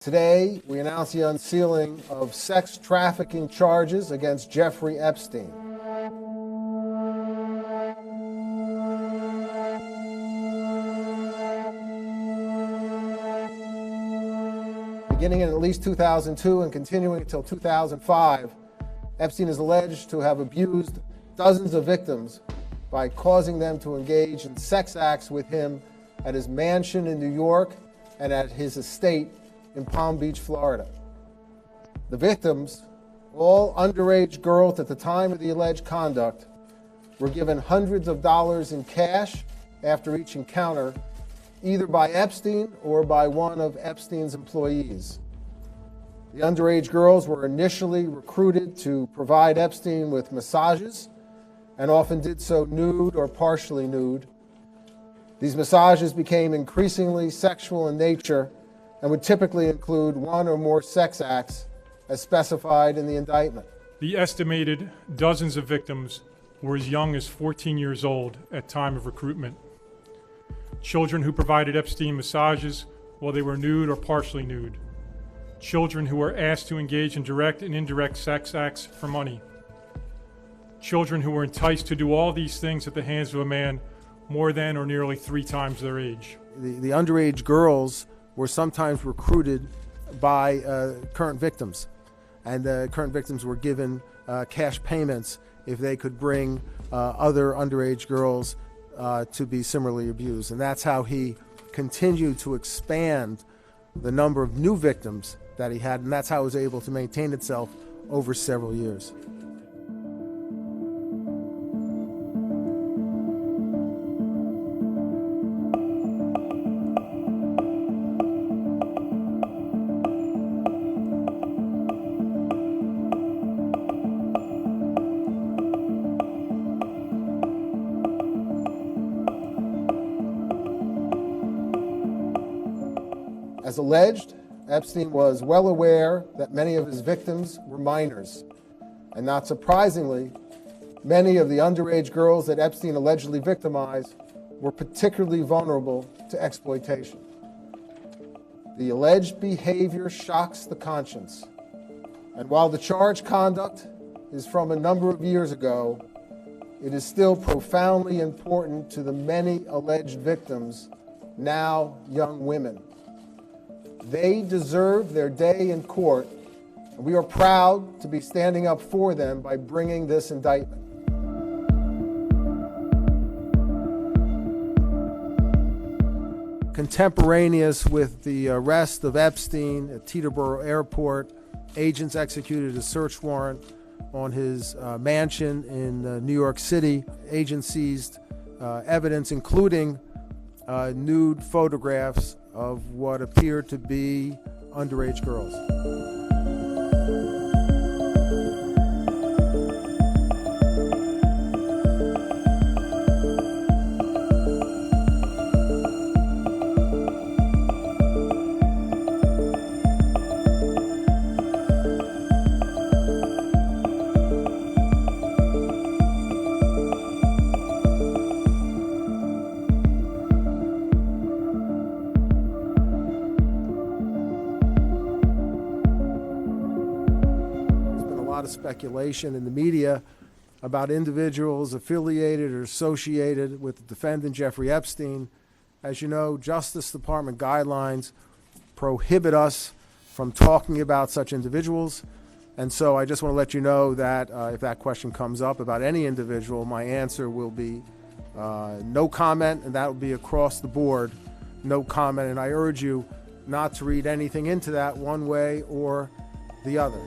Today, we announce the unsealing of sex trafficking charges against Jeffrey Epstein. Beginning in at least 2002 and continuing until 2005, Epstein is alleged to have abused dozens of victims by causing them to engage in sex acts with him at his mansion in New York and at his estate in Palm Beach, Florida. The victims, all underage girls at the time of the alleged conduct, were given hundreds of dollars in cash after each encounter, either by Epstein or by one of Epstein's employees. The underage girls were initially recruited to provide Epstein with massages, and often did so nude or partially nude. These massages became increasingly sexual in nature and would typically include one or more sex acts as specified in the indictment. The estimated dozens of victims were as young as 14 years old at time of recruitment. Children who provided Epstein massages while they were nude or partially nude. Children who were asked to engage in direct and indirect sex acts for money. Children who were enticed to do all these things at the hands of a man more than or nearly 3 times their age. The underage girls were sometimes recruited by current victims, and current victims were given cash payments if they could bring other underage girls to be similarly abused. And that's how he continued to expand the number of new victims that he had, and that's how it was able to maintain itself over several years. As alleged, Epstein was well aware that many of his victims were minors. And not surprisingly, many of the underage girls that Epstein allegedly victimized were particularly vulnerable to exploitation. The alleged behavior shocks the conscience. And while the charged conduct is from a number of years ago, it is still profoundly important to the many alleged victims, now young women. They deserve their day in court, and we are proud to be standing up for them by bringing this indictment. Contemporaneous with the arrest of Epstein at Teterboro Airport, agents executed a search warrant on his mansion in New York City. Agents seized evidence, including nude photographs of what appeared to be underage girls. A lot of speculation in the media about individuals affiliated or associated with the defendant Jeffrey Epstein. As you know, Justice Department guidelines prohibit us from talking about such individuals. And so I just want to let you know that if that question comes up about any individual, my answer will be no comment, and that will be across the board, no comment. And I urge you not to read anything into that one way or the other.